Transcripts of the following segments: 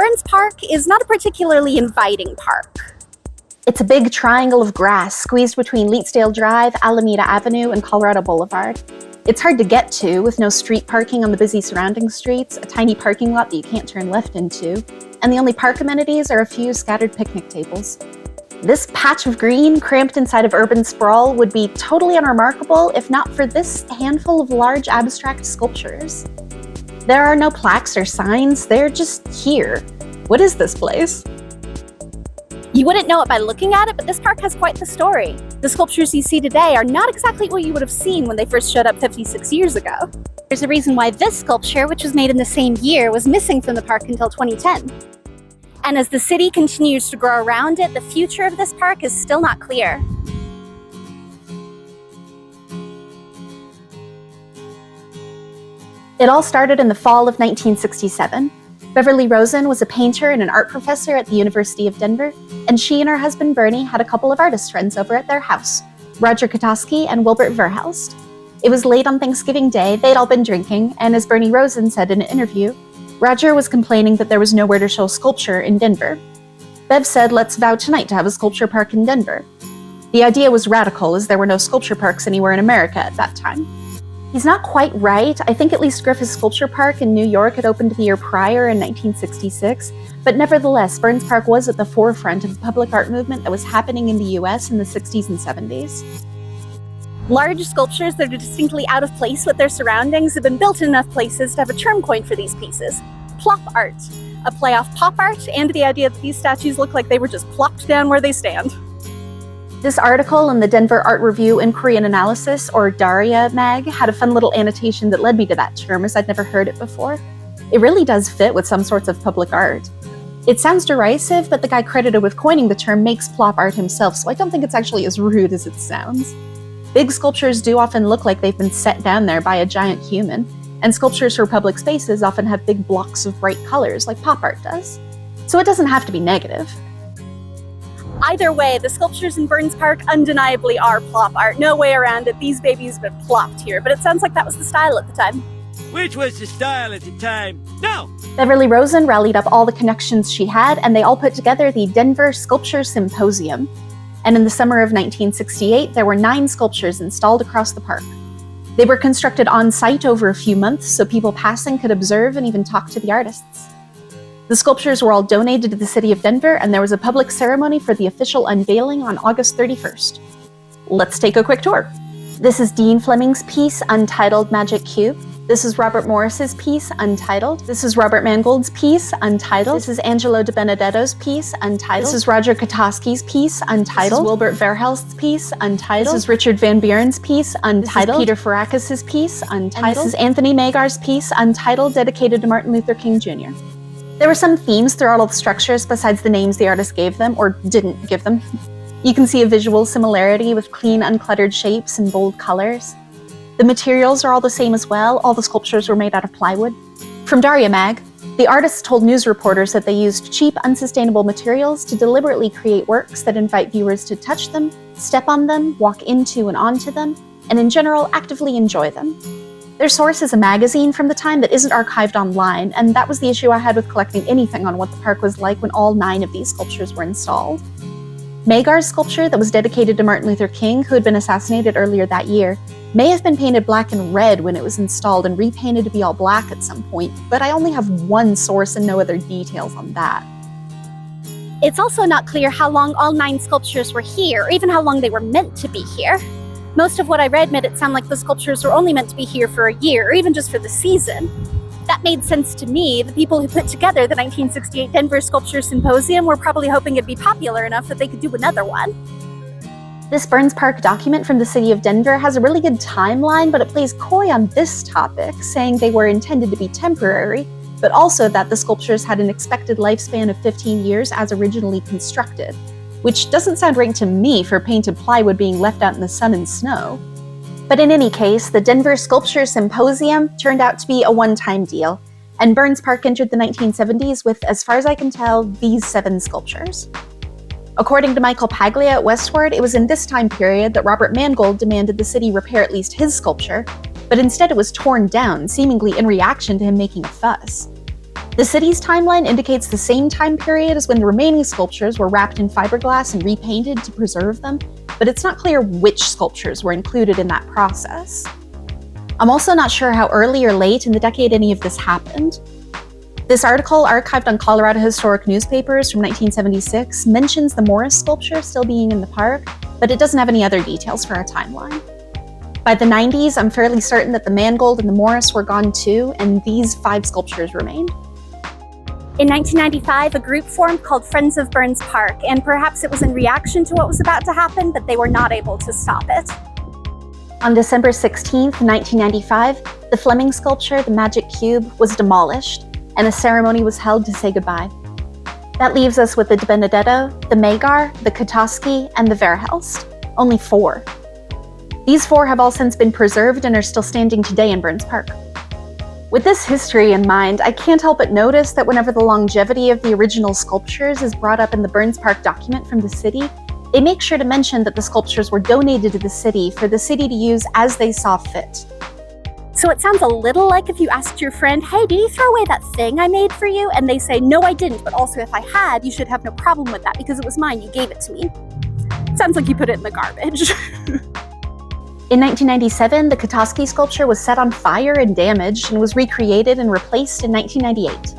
Burns Park is not a particularly inviting park. It's a big triangle of grass squeezed between Leetsdale Drive, Alameda Avenue, and Colorado Boulevard. It's hard to get to, with no street parking on the busy surrounding streets, a tiny parking lot that you can't turn left into, and the only park amenities are a few scattered picnic tables. This patch of green, cramped inside of urban sprawl, would be totally unremarkable if not for this handful of large abstract sculptures. There are no plaques or signs, they're just here. What is this place? You wouldn't know it by looking at it, but this park has quite the story. The sculptures you see today are not exactly what you would have seen when they first showed up 56 years ago. There's a reason why this sculpture, which was made in the same year, was missing from the park until 2010. And as the city continues to grow around it, the future of this park is still not clear. It all started in the fall of 1967. Beverly Rosen was a painter and an art professor at the University of Denver, and she and her husband Bernie had a couple of artist friends over at their house, Roger Kotowski and Wilbert Verhelst. It was late on Thanksgiving Day, they'd all been drinking, and as Bernie Rosen said in an interview, Roger was complaining that there was nowhere to show sculpture in Denver. Bev said, "Let's vow tonight to have a sculpture park in Denver." The idea was radical, as there were no sculpture parks anywhere in America at that time. He's not quite right. I think at least Griffith's Sculpture Park in New York had opened the year prior in 1966, but nevertheless, Burns Park was at the forefront of the public art movement that was happening in the US in the 60s and 70s. Large sculptures that are distinctly out of place with their surroundings have been built in enough places to have a term coined for these pieces: plop art, a play off pop art and the idea that these statues look like they were just plopped down where they stand. This article in the Denver Art Review Inquiry and Analysis, or DARIA mag, had a fun little annotation that led me to that term, as I'd never heard it before. It really does fit with some sorts of public art. It sounds derisive, but the guy credited with coining the term makes plop art himself, so I don't think it's actually as rude as it sounds. Big sculptures do often look like they've been set down there by a giant human, and sculptures for public spaces often have big blocks of bright colors, like pop art does. So it doesn't have to be negative. Either way, the sculptures in Burns Park undeniably are plop art. No way around it. These babies have been plopped here, but it sounds like that was the style at the time. Which was the style at the time? No! Beverly Rosen rallied up all the connections she had, and they all put together the Denver Sculpture Symposium. And in the summer of 1968, there were 9 sculptures installed across the park. They were constructed on site over a few months so people passing could observe and even talk to the artists. The sculptures were all donated to the city of Denver, and there was a public ceremony for the official unveiling on August 31st. Let's take a quick tour. This is Dean Fleming's piece, Untitled Magic Cube. This is Robert Morris's piece, Untitled. This is Robert Mangold's piece, Untitled. This is Angelo De Benedetto's piece, Untitled. This is Roger Kotowski's piece, Untitled. This is Wilbert Verhelst's piece, Untitled. This is Richard Van Buren's piece, Untitled. This is Peter Farakas's piece, Untitled. And this is Anthony Magar's piece, Untitled, dedicated to Martin Luther King Jr. There were some themes throughout all the structures besides the names the artist gave them, or didn't give them. You can see a visual similarity with clean, uncluttered shapes and bold colors. The materials are all the same as well. All the sculptures were made out of plywood. From Daria Mag, the artists told news reporters that they used cheap, unsustainable materials to deliberately create works that invite viewers to touch them, step on them, walk into and onto them, and in general, actively enjoy them. Their source is a magazine from the time that isn't archived online, and that was the issue I had with collecting anything on what the park was like when all 9 of these sculptures were installed. Magar's sculpture that was dedicated to Martin Luther King, who had been assassinated earlier that year, may have been painted black and red when it was installed and repainted to be all black at some point, but I only have one source and no other details on that. It's also not clear how long all 9 sculptures were here, or even how long they were meant to be here. Most of what I read made it sound like the sculptures were only meant to be here for a year, or even just for the season. That made sense to me. The people who put together the 1968 Denver Sculpture Symposium were probably hoping it'd be popular enough that they could do another one. This Burns Park document from the city of Denver has a really good timeline, but it plays coy on this topic, saying they were intended to be temporary, but also that the sculptures had an expected lifespan of 15 years as originally constructed, which doesn't sound right to me for painted plywood being left out in the sun and snow. But in any case, the Denver Sculpture Symposium turned out to be a one-time deal, and Burns Park entered the 1970s with, as far as I can tell, these 7 sculptures. According to Michael Paglia at Westward, it was in this time period that Robert Mangold demanded the city repair at least his sculpture, but instead it was torn down, seemingly in reaction to him making a fuss. The city's timeline indicates the same time period as when the remaining sculptures were wrapped in fiberglass and repainted to preserve them, but it's not clear which sculptures were included in that process. I'm also not sure how early or late in the decade any of this happened. This article, archived on Colorado Historic Newspapers from 1976, mentions the Morris sculpture still being in the park, but it doesn't have any other details for our timeline. By the 90s, I'm fairly certain that the Mangold and the Morris were gone too, and these 5 sculptures remained. In 1995, a group formed called Friends of Burns Park, and perhaps it was in reaction to what was about to happen, but they were not able to stop it. On December 16, 1995, the Fleming sculpture, the Magic Cube, was demolished, and a ceremony was held to say goodbye. That leaves us with the De Benedetto, the Magar, the Kotowski, and the Verhelst. Only 4. These 4 have all since been preserved and are still standing today in Burns Park. With this history in mind, I can't help but notice that whenever the longevity of the original sculptures is brought up in the Burns Park document from the city, they make sure to mention that the sculptures were donated to the city for the city to use as they saw fit. So it sounds a little like if you asked your friend, hey, did you throw away that thing I made for you? And they say, no, I didn't, but also if I had, you should have no problem with that because it was mine, you gave it to me. Sounds like you put it in the garbage. In 1997, the Kotowski sculpture was set on fire and damaged and was recreated and replaced in 1998.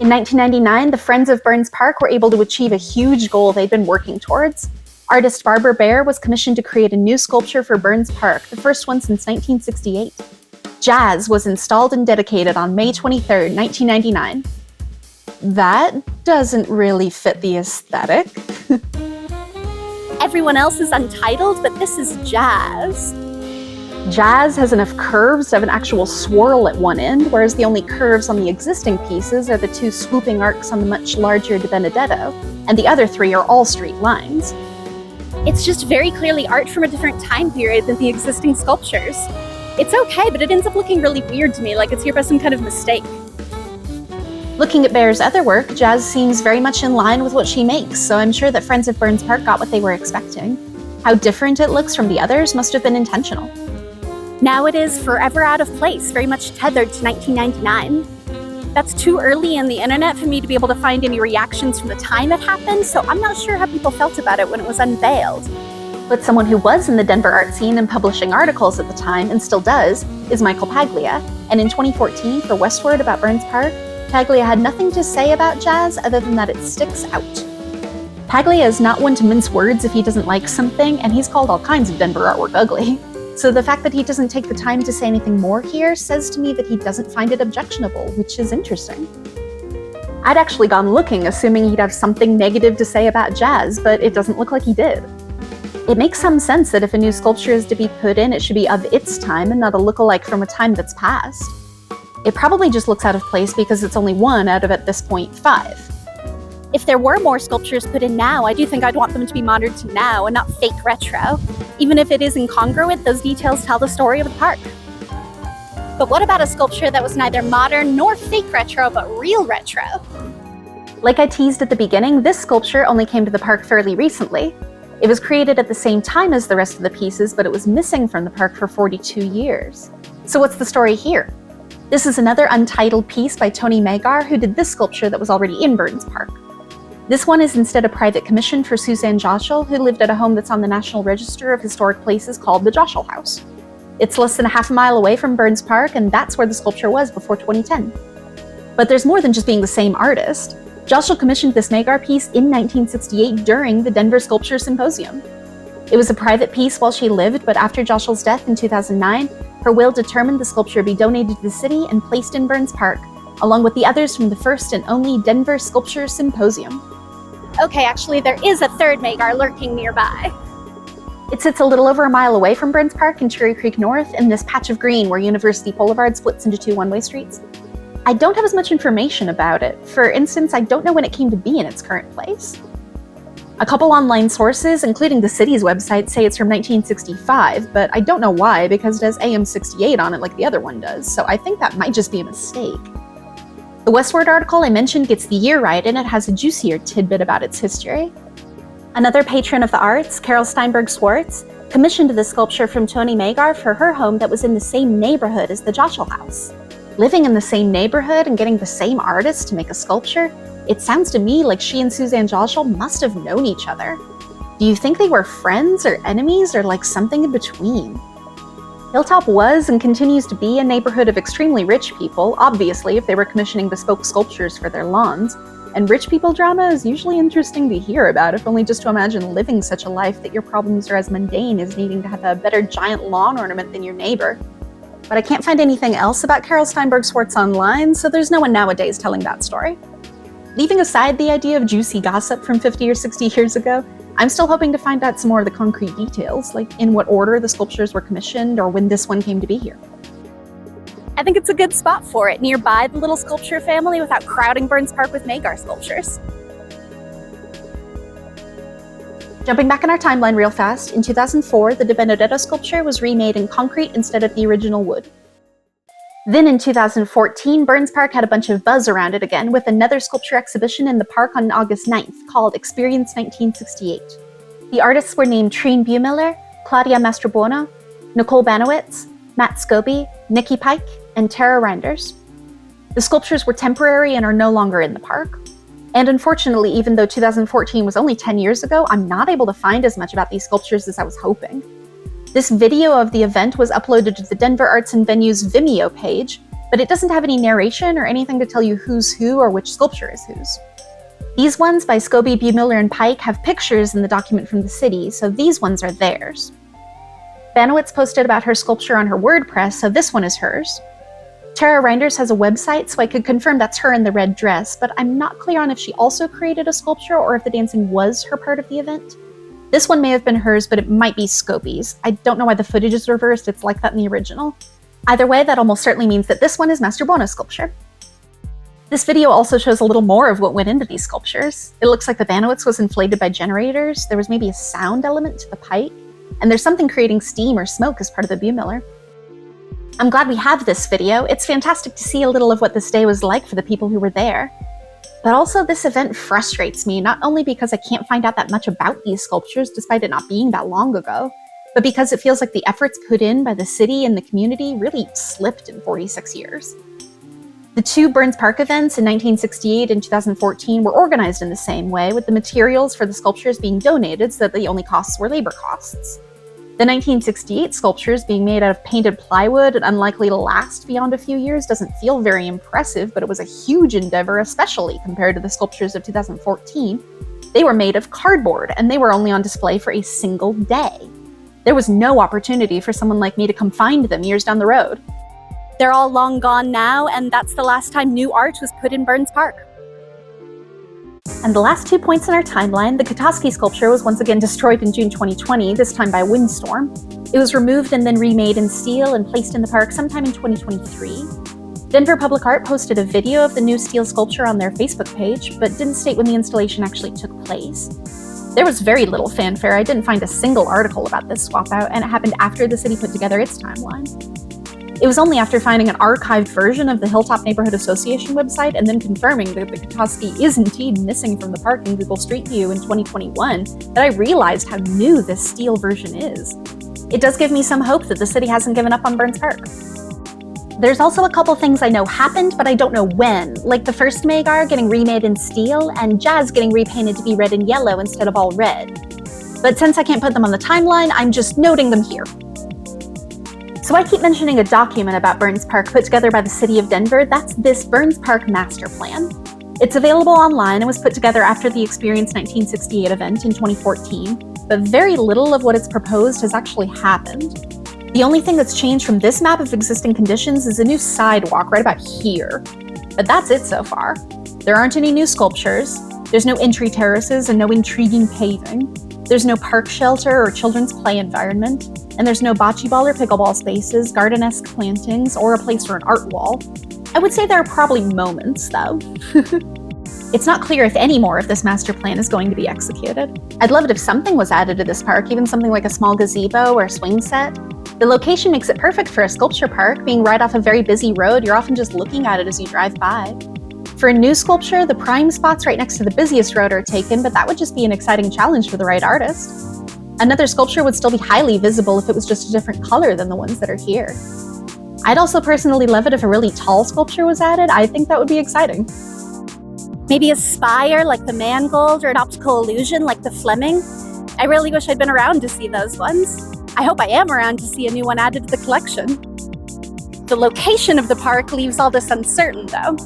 In 1999, the Friends of Burns Park were able to achieve a huge goal they'd been working towards. Artist Barbara Baer was commissioned to create a new sculpture for Burns Park, the first one since 1968. Jazz was installed and dedicated on May 23, 1999. That doesn't really fit the aesthetic. Everyone else is untitled, but this is Jazz. Jazz has enough curves to have an actual swirl at one end, whereas the only curves on the existing pieces are the 2 swooping arcs on the much larger De Benedetto, and the other 3 are all straight lines. It's just very clearly art from a different time period than the existing sculptures. It's okay, but it ends up looking really weird to me, like it's here by some kind of mistake. Looking at Baer's other work, Jazz seems very much in line with what she makes, so I'm sure that Friends of Burns Park got what they were expecting. How different it looks from the others must have been intentional. Now it is forever out of place, very much tethered to 1999. That's too early in the internet for me to be able to find any reactions from the time it happened, so I'm not sure how people felt about it when it was unveiled. But someone who was in the Denver art scene and publishing articles at the time, and still does, is Michael Paglia, and in 2014 for Westward about Burns Park, Paglia had nothing to say about Jazz other than that it sticks out. Paglia is not one to mince words if he doesn't like something, and he's called all kinds of Denver artwork ugly. So the fact that he doesn't take the time to say anything more here says to me that he doesn't find it objectionable, which is interesting. I'd actually gone looking assuming he'd have something negative to say about Jazz, but it doesn't look like he did. It makes some sense that if a new sculpture is to be put in, it should be of its time and not a lookalike from a time that's past. It probably just looks out of place because it's only 1 out of, at this point, 5. If there were more sculptures put in now, I do think I'd want them to be modern to now and not fake retro. Even if it is incongruent, those details tell the story of the park. But what about a sculpture that was neither modern nor fake retro, but real retro? Like I teased at the beginning, this sculpture only came to the park fairly recently. It was created at the same time as the rest of the pieces, but it was missing from the park for 42 years. So what's the story here? This is another untitled piece by Tony Magar, who did this sculpture that was already in Burns Park. This one is instead a private commission for Suzanne Joschel, who lived at a home that's on the National Register of Historic Places called the Joschel House. It's less than a half a mile away from Burns Park, and that's where the sculpture was before 2010. But there's more than just being the same artist. Joschel commissioned this Magar piece in 1968 during the Denver Sculpture Symposium. It was a private piece while she lived, but after Joschel's death in 2009, her will determined the sculpture be donated to the city and placed in Burns Park, along with the others from the first and only Denver Sculpture Symposium. Okay, actually, there is a third Magar lurking nearby. It sits a little over a mile away from Burns Park in Cherry Creek North in this patch of green where University Boulevard splits into 2 one-way streets. I don't have as much information about it. For instance, I don't know when it came to be in its current place. A couple online sources, including the city's website, say it's from 1965, but I don't know why because it has AM68 on it like the other one does, so I think that might just be a mistake. The Westward article I mentioned gets the year right, and it has a juicier tidbit about its history. Another patron of the arts, Carol Steinberg Swartz, commissioned the sculpture from Tony Magar for her home that was in the same neighborhood as the Joschel House. Living in the same neighborhood and getting the same artist to make a sculpture, it sounds to me like she and Suzanne Joschel must have known each other. Do you think they were friends or enemies or like something in between? Hilltop was and continues to be a neighborhood of extremely rich people, obviously if they were commissioning bespoke sculptures for their lawns, and rich people drama is usually interesting to hear about, if only just to imagine living such a life that your problems are as mundane as needing to have a better giant lawn ornament than your neighbor. But I can't find anything else about Carol Steinberg-Swartz online, so there's no one nowadays telling that story. Leaving aside the idea of juicy gossip from 50 or 60 years ago, I'm still hoping to find out some more of the concrete details, like in what order the sculptures were commissioned or when this one came to be here. I think it's a good spot for it, nearby the little sculpture family without crowding Burns Park with Magar sculptures. Jumping back in our timeline real fast, in 2004, the De Benedetto sculpture was remade in concrete instead of the original wood. Then in 2014, Burns Park had a bunch of buzz around it again with another sculpture exhibition in the park on August 9th called Experience 1968. The artists were named Trine Buemiller, Claudia Mastrobuono, Nicole Banowitz, Matt Scobie, Nikki Pike, and Tara Reinders. The sculptures were temporary and are no longer in the park. And unfortunately, even though 2014 was only 10 years ago, I'm not able to find as much about these sculptures as I was hoping. This video of the event was uploaded to the Denver Arts Venues Vimeo page, but it doesn't have any narration or anything to tell you who's who or which sculpture is whose. These ones by Scobie, Buemiller, and Pike have pictures in the document from the city, so these ones are theirs. Banowitz posted about her sculpture on her WordPress, so this one is hers. Tara Reinders has a website, so I could confirm that's her in the red dress, but I'm not clear on if she also created a sculpture or if the dancing was her part of the event. This one may have been hers, but it might be Scobie's. I don't know why the footage is reversed, it's like that in the original. Either way, that almost certainly means that this one is Mastrobuono's sculpture. This video also shows a little more of what went into these sculptures. It looks like the Banowitz was inflated by generators, there was maybe a sound element to the Pike, and there's something creating steam or smoke as part of the Buemiller. I'm glad we have this video. It's fantastic to see a little of what this day was like for the people who were there. But also, this event frustrates me, not only because I can't find out that much about these sculptures despite it not being that long ago, but because it feels like the efforts put in by the city and the community really slipped in 46 years. The two Burns Park events in 1968 and 2014 were organized in the same way, with the materials for the sculptures being donated so that the only costs were labor costs. The 1968 sculptures being made out of painted plywood and unlikely to last beyond a few years doesn't feel very impressive, but it was a huge endeavor, especially compared to the sculptures of 2014. They were made of cardboard, and they were only on display for a single day. There was no opportunity for someone like me to come find them years down the road. They're all long gone now, and that's the last time new art was put in Burns Park. And the last 2 points in our timeline, the Kotowski sculpture was once again destroyed in June 2020, this time by a windstorm. It was removed and then remade in steel and placed in the park sometime in 2023. Denver Public Art posted a video of the new steel sculpture on their Facebook page, but didn't state when the installation actually took place. There was very little fanfare. I didn't find a single article about this swap out, and it happened after the city put together its timeline. It was only after finding an archived version of the Hilltop Neighborhood Association website and then confirming that the Kotowski is indeed missing from the park in Google Street View in 2021 that I realized how new this steel version is. It does give me some hope that the city hasn't given up on Burns Park. There's also a couple things I know happened, but I don't know when, like the first Magar getting remade in steel and Jazz getting repainted to be red and yellow instead of all red. But since I can't put them on the timeline, I'm just noting them here. So I keep mentioning a document about Burns Park put together by the city of Denver. That's this Burns Park Master Plan. It's available online and was put together after the Experience 1968 event in 2014, but very little of what it's proposed has actually happened. The only thing that's changed from this map of existing conditions is a new sidewalk right about here. But that's it so far. There aren't any new sculptures, there's no entry terraces and no intriguing paving, there's no park shelter or children's play environment, and there's no bocce ball or pickleball spaces, garden-esque plantings, or a place for an art wall. I would say there are probably moments, though. It's not clear if any more of this master plan is going to be executed. I'd love it if something was added to this park, even something like a small gazebo or a swing set. The location makes it perfect for a sculpture park, being right off a very busy road. You're often just looking at it as you drive by. For a new sculpture, the prime spots right next to the busiest road are taken, but that would just be an exciting challenge for the right artist. Another sculpture would still be highly visible if it was just a different color than the ones that are here. I'd also personally love it if a really tall sculpture was added. I think that would be exciting. Maybe a spire like the Mangold or an optical illusion like the Fleming. I really wish I'd been around to see those ones. I hope I am around to see a new one added to the collection. The location of the park leaves all this uncertain, though.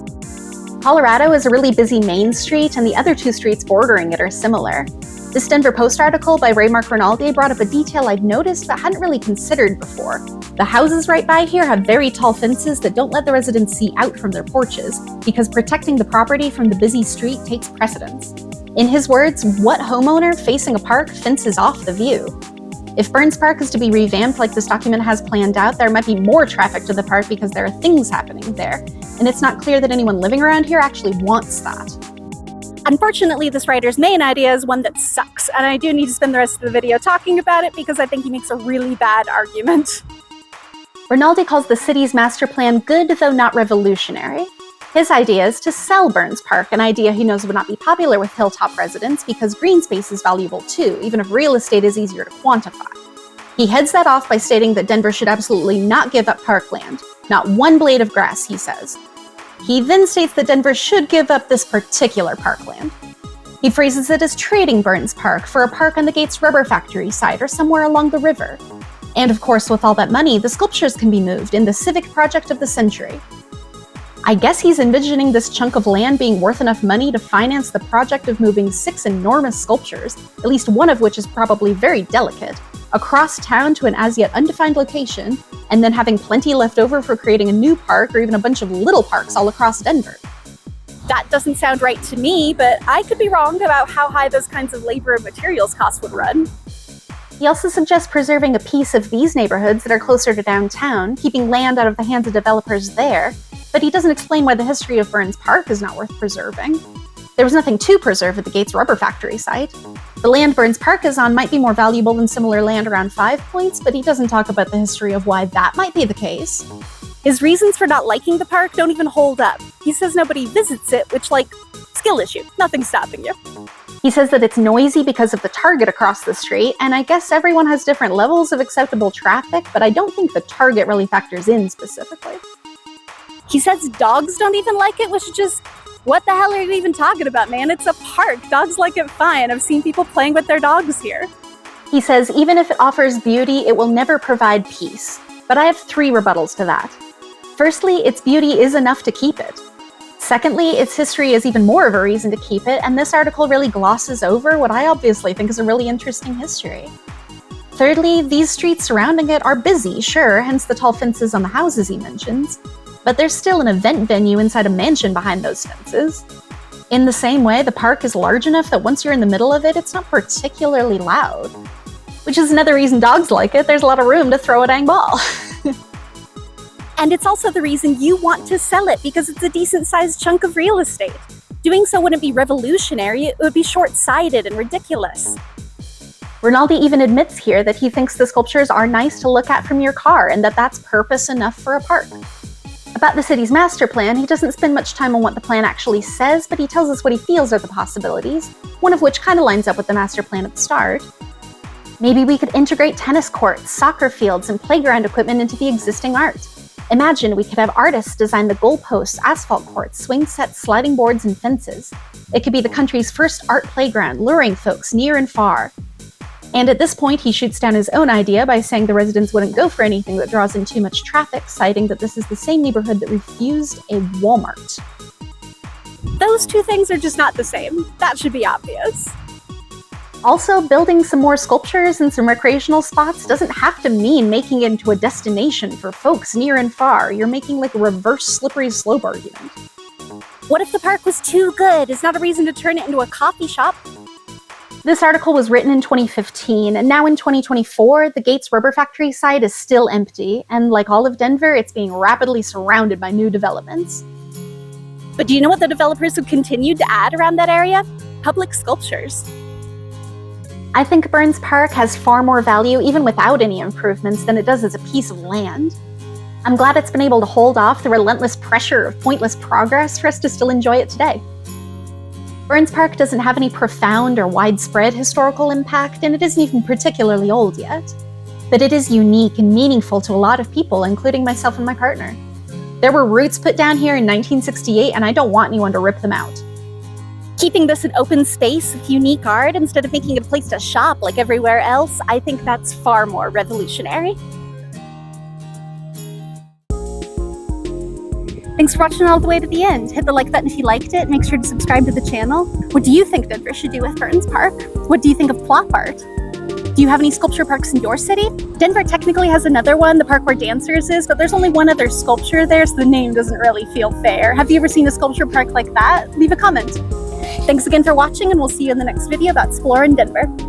Colorado is a really busy main street, and the other two streets bordering it are similar. This Denver Post article by Ray-Mark Rinaldi brought up a detail I'd noticed but hadn't really considered before. The houses right by here have very tall fences that don't let the residents see out from their porches, because protecting the property from the busy street takes precedence. In his words, what homeowner facing a park fences off the view? If Burns Park is to be revamped like this document has planned out, there might be more traffic to the park because there are things happening there, and it's not clear that anyone living around here actually wants that. Unfortunately, this writer's main idea is one that sucks, and I do need to spend the rest of the video talking about it because I think he makes a really bad argument. Rinaldi calls the city's master plan good, though not revolutionary. His idea is to sell Burns Park, an idea he knows would not be popular with Hilltop residents because green space is valuable too, even if real estate is easier to quantify. He heads that off by stating that Denver should absolutely not give up parkland. Not one blade of grass, he says. He then states that Denver should give up this particular parkland. He phrases it as trading Burns Park for a park on the Gates rubber factory site or somewhere along the river. And of course, with all that money, the sculptures can be moved in the civic project of the century. I guess he's envisioning this chunk of land being worth enough money to finance the project of moving 6 enormous sculptures, at least one of which is probably very delicate, across town to an as-yet undefined location, and then having plenty left over for creating a new park or even a bunch of little parks all across Denver. That doesn't sound right to me, but I could be wrong about how high those kinds of labor and materials costs would run. He also suggests preserving a piece of these neighborhoods that are closer to downtown, keeping land out of the hands of developers there, but he doesn't explain why the history of Burns Park is not worth preserving. There was nothing to preserve at the Gates rubber factory site. The land Burns Park is on might be more valuable than similar land around 5 Points, but he doesn't talk about the history of why that might be the case. His reasons for not liking the park don't even hold up. He says nobody visits it, which, skill issue. Nothing's stopping you. He says that it's noisy because of the Target across the street, and I guess everyone has different levels of acceptable traffic, but I don't think the Target really factors in specifically. He says dogs don't even like it, which is just, what the hell are you even talking about, man? It's a park. Dogs like it fine. I've seen people playing with their dogs here. He says even if it offers beauty, it will never provide peace. But I have 3 rebuttals to that. Firstly, its beauty is enough to keep it. Secondly, its history is even more of a reason to keep it, and this article really glosses over what I obviously think is a really interesting history. Thirdly, these streets surrounding it are busy, sure, hence the tall fences on the houses he mentions, but there's still an event venue inside a mansion behind those fences. In the same way, the park is large enough that once you're in the middle of it, it's not particularly loud. Which is another reason dogs like it. There's a lot of room to throw a dang ball. And it's also the reason you want to sell it, because it's a decent-sized chunk of real estate. Doing so wouldn't be revolutionary, it would be short-sighted and ridiculous. Rinaldi even admits here that he thinks the sculptures are nice to look at from your car, and that that's purpose enough for a park. About the city's master plan, he doesn't spend much time on what the plan actually says, but he tells us what he feels are the possibilities, one of which kind of lines up with the master plan at the start. Maybe we could integrate tennis courts, soccer fields, and playground equipment into the existing art. Imagine we could have artists design the goalposts, asphalt courts, swing sets, sliding boards, and fences. It could be the country's first art playground, luring folks near and far. And at this point, he shoots down his own idea by saying the residents wouldn't go for anything that draws in too much traffic, citing that this is the same neighborhood that refused a Walmart. Those two things are just not the same. That should be obvious. Also, building some more sculptures and some recreational spots doesn't have to mean making it into a destination for folks near and far. You're making a reverse slippery slope argument. What if the park was too good? It's not a reason to turn it into a coffee shop. This article was written in 2015, and now in 2024, the Gates Rubber Factory site is still empty, and like all of Denver, it's being rapidly surrounded by new developments. But do you know what the developers have continued to add around that area? Public sculptures. I think Burns Park has far more value even without any improvements than it does as a piece of land. I'm glad it's been able to hold off the relentless pressure of pointless progress for us to still enjoy it today. Burns Park doesn't have any profound or widespread historical impact, and it isn't even particularly old yet. but it is unique and meaningful to a lot of people, including myself and my partner. There were roots put down here in 1968, and I don't want anyone to rip them out. Keeping this an open space with unique art instead of making it a place to shop like everywhere else, I think that's far more revolutionary. Thanks for watching all the way to the end. Hit the like button if you liked it. Make sure to subscribe to the channel. What do you think Denver should do with Burns Park? What do you think of plop art? Do you have any sculpture parks in your city? Denver technically has another one, the park where Dancers is, but there's only one other sculpture there, so the name doesn't really feel fair. Have you ever seen a sculpture park like that? Leave a comment. Thanks again for watching, and we'll see you in the next video about Splorin, Denver.